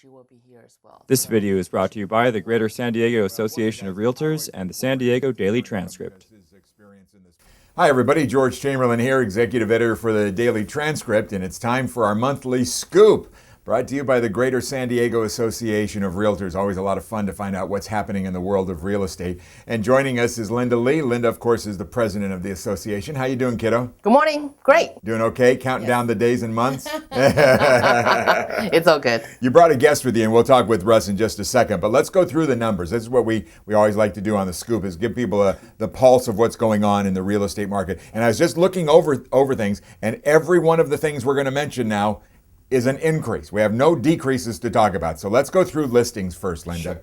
she will be here as well. This video is brought to you by the Greater San Diego Association of Realtors and the San Diego Daily Transcript. Hi everybody, George Chamberlain here, Executive Editor for the Daily Transcript, and it's time for our monthly scoop, brought to you by the Greater San Diego Association of Realtors. Always a lot of fun to find out what's happening in the world of real estate. And joining us is Linda Lee. Linda, of course, is the president of the association. How you doing, kiddo? Good morning. Great. Doing okay? Counting down the days and months? It's all good. You brought a guest with you, and we'll talk with Russ in just a second. But let's go through the numbers. This is what we always like to do on the scoop, is give people the pulse of what's going on in the real estate market. And I was just looking over things, and every one of the things we're going to mention now is an increase. We have no decreases to talk about. So let's go through listings first, Linda.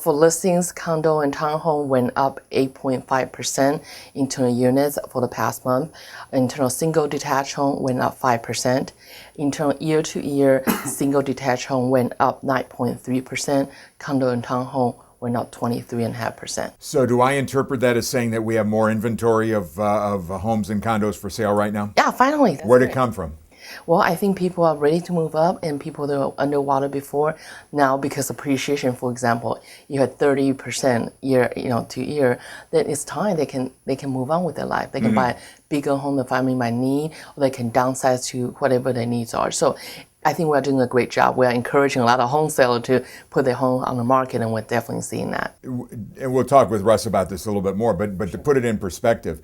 For listings, condo and townhome went up 8.5% internal units for the past month. Internal single detached home went up 5%. Internal year-to-year single detached home went up 9.3%. Condo and townhome went up 23.5%. So do I interpret that as saying that we have more inventory of homes and condos for sale right now? Yeah, finally. Where'd it come from? Well, I think people are ready to move up, and people that were underwater before now, because appreciation, for example, you had 30% year, to year. Then it's time they can move on with their life. They can buy a bigger home the family might need, or they can downsize to whatever their needs are. So I think we're doing a great job. We're encouraging a lot of home sellers to put their home on the market, and we're definitely seeing that. And we'll talk with Russ about this a little bit more, but to put it in perspective,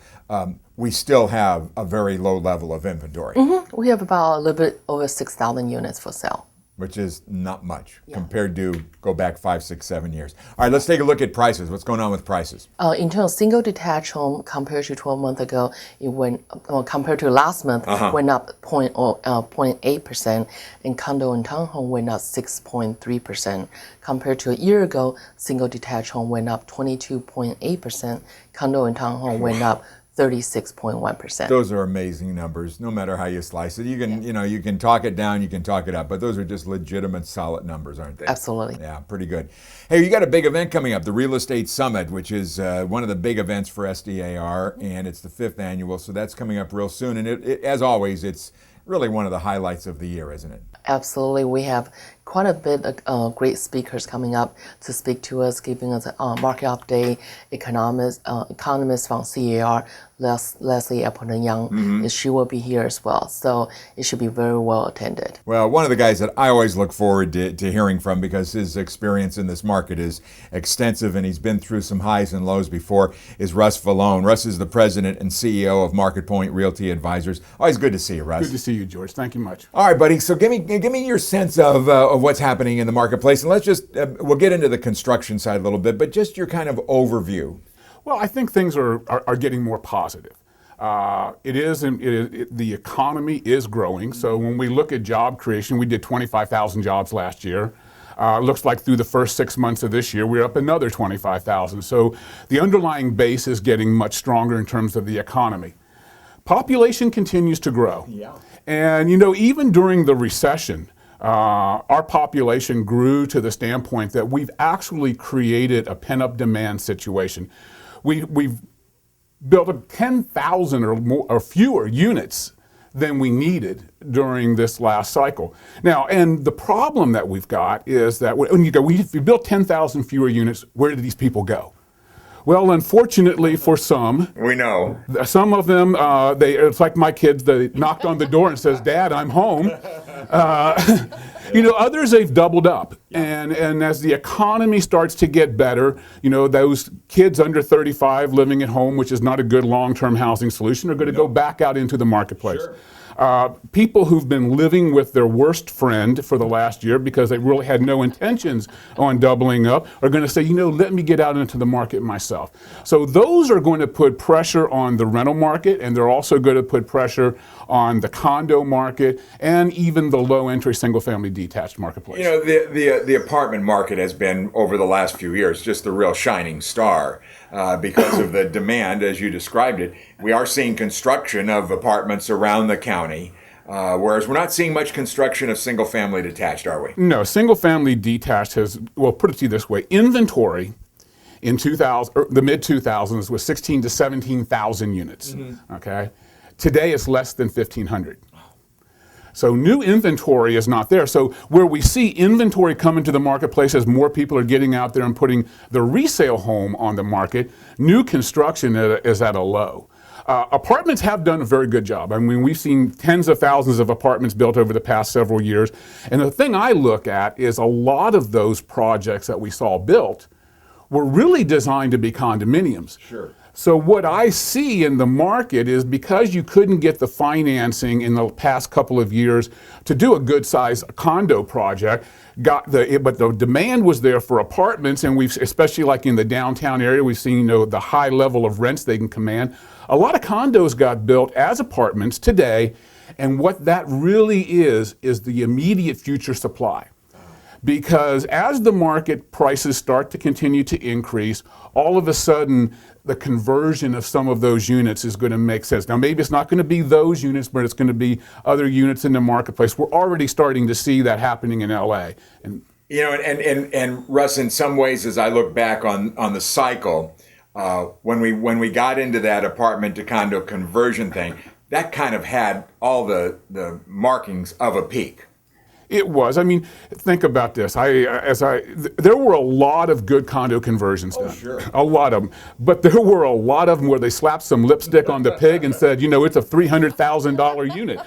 we still have a very low level of inventory. We have about a little bit over 6,000 units for sale. Which is not much compared to go back 5, 6, 7 years. All right, let's take a look at prices. What's going on with prices? In terms of single detached home, compared to 12 months ago, it went, compared to last month, went up 0.8%, and condo and townhome went up 6.3%. Compared to a year ago, single detached home went up 22.8%, condo and townhome went up 36.1%. Those are amazing numbers, no matter how you slice it. You can, you can talk it down, you can talk it up, but those are just legitimate, solid numbers, aren't they? Absolutely. Yeah, pretty good. Hey, you got a big event coming up, the Real Estate Summit, which is one of the big events for SDAR, and it's the 5th annual, so that's coming up real soon. And it, as always, it's really one of the highlights of the year, isn't it? Absolutely. We have quite a bit of great speakers coming up to speak to us, giving us a market update. Economists from CAR, Leslie Appleton-Young, she will be here as well. So it should be very well attended. Well, one of the guys that I always look forward to hearing from, because his experience in this market is extensive and he's been through some highs and lows before, is Russ Vallone. Russ is the president and CEO of Market Point Realty Advisors. Always good to see you, Russ. Good to see you, George. Thank you much. All right, buddy. So give me your sense of what's happening in the marketplace, and let's just we'll get into the construction side a little bit, but just your kind of overview. Well, I think things are getting more positive. The economy is growing. So when we look at job creation, we did 25,000 jobs last year. Looks like through the first 6 months of this year, we're up another 25,000. So the underlying base is getting much stronger in terms of the economy. Population continues to grow. Yeah. And even during the recession, our population grew to the standpoint that we've actually created a pent-up demand situation. We've built up 10,000 or more or fewer units than we needed during this last cycle. Now, and the problem that we've got is that when we built 10,000 fewer units, where did these people go? Well, unfortunately for some, we know some of them, it's like my kids, they knocked on the door and says, "Dad, I'm home." Others, they've doubled up. And as the economy starts to get better, those kids under 35 living at home, which is not a good long-term housing solution, are going to go back out into the marketplace. Sure. People who've been living with their worst friend for the last year because they really had no intentions on doubling up are going to say, let me get out into the market myself. So those are going to put pressure on the rental market, and they're also going to put pressure on the condo market and even the low-entry single-family detached marketplace. The apartment market has been, over the last few years, just the real shining star. Because of the demand, as you described it. We are seeing construction of apartments around the county, whereas we're not seeing much construction of single-family detached, are we? No, single-family detached has, well, put it to you this way, inventory in the mid-2000s was 16 to 17,000 units, okay? Today it's less than 1,500. So new inventory is not there. So where we see inventory come into the marketplace as more people are getting out there and putting the resale home on the market, new construction is at a low. Apartments have done a very good job. I mean, we've seen tens of thousands of apartments built over the past several years. And the thing I look at is a lot of those projects that we saw built were really designed to be condominiums. Sure. So what I see in the market is because you couldn't get the financing in the past couple of years to do a good size condo project, but the demand was there for apartments, and we've, especially like in the downtown area, we've seen the high level of rents they can command. A lot of condos got built as apartments today, and what that really is the immediate future supply. Because as the market prices start to continue to increase, all of a sudden the conversion of some of those units is going to make sense. Now maybe it's not going to be those units, but it's going to be other units in the marketplace. We're already starting to see that happening in LA. And Russ, in some ways, as I look back on the cycle, when we got into that apartment to condo conversion thing, that kind of had all the markings of a peak. It was. I mean, think about this. There were a lot of good condo conversions done. Sure. A lot of them. But there were a lot of them where they slapped some lipstick on the pig and said, it's a $300,000 unit.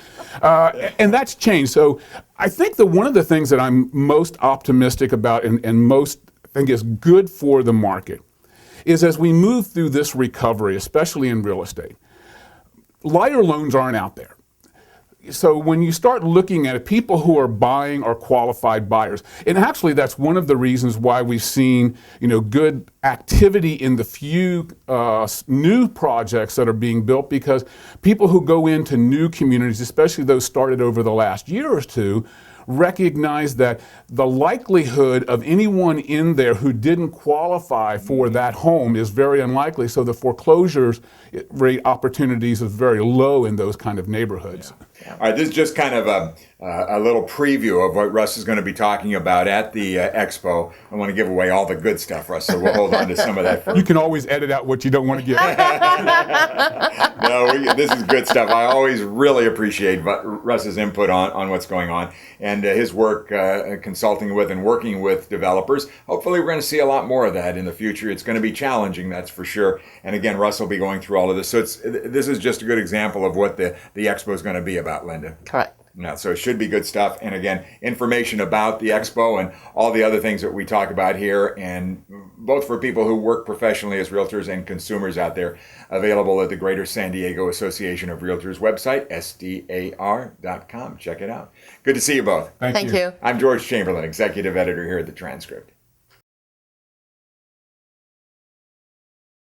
And that's changed. So I think that one of the things that I'm most optimistic about and most think is good for the market is as we move through this recovery, especially in real estate, lighter loans aren't out there. So when you start looking at it, people who are buying are qualified buyers. And actually that's one of the reasons why we've seen, good activity in the few new projects that are being built, because people who go into new communities, especially those started over the last year or two, recognize that the likelihood of anyone in there who didn't qualify for that home is very unlikely. So the foreclosures rate opportunities is very low in those kind of neighborhoods. Yeah. All right, this is just kind of a little preview of what Russ is going to be talking about at the expo. I want to give away all the good stuff, Russ, so we'll hold on to some of that first. You can always edit out what you don't want to get. No, this is good stuff. I always really appreciate Russ's input on what's going on and his work consulting with and working with developers. Hopefully we're going to see a lot more of that in the future. It's going to be challenging, that's for sure. And again, Russ will be going through all of this. So this is just a good example of what the expo is going to be about, Linda. Correct. Yeah, so it should be good stuff. And again, information about the expo and all the other things that we talk about here, and both for people who work professionally as realtors and consumers out there, available at the Greater San Diego Association of Realtors website, sdar.com. Check it out. Good to see you both. Thank you. I'm George Chamberlain, executive editor here at The Transcript.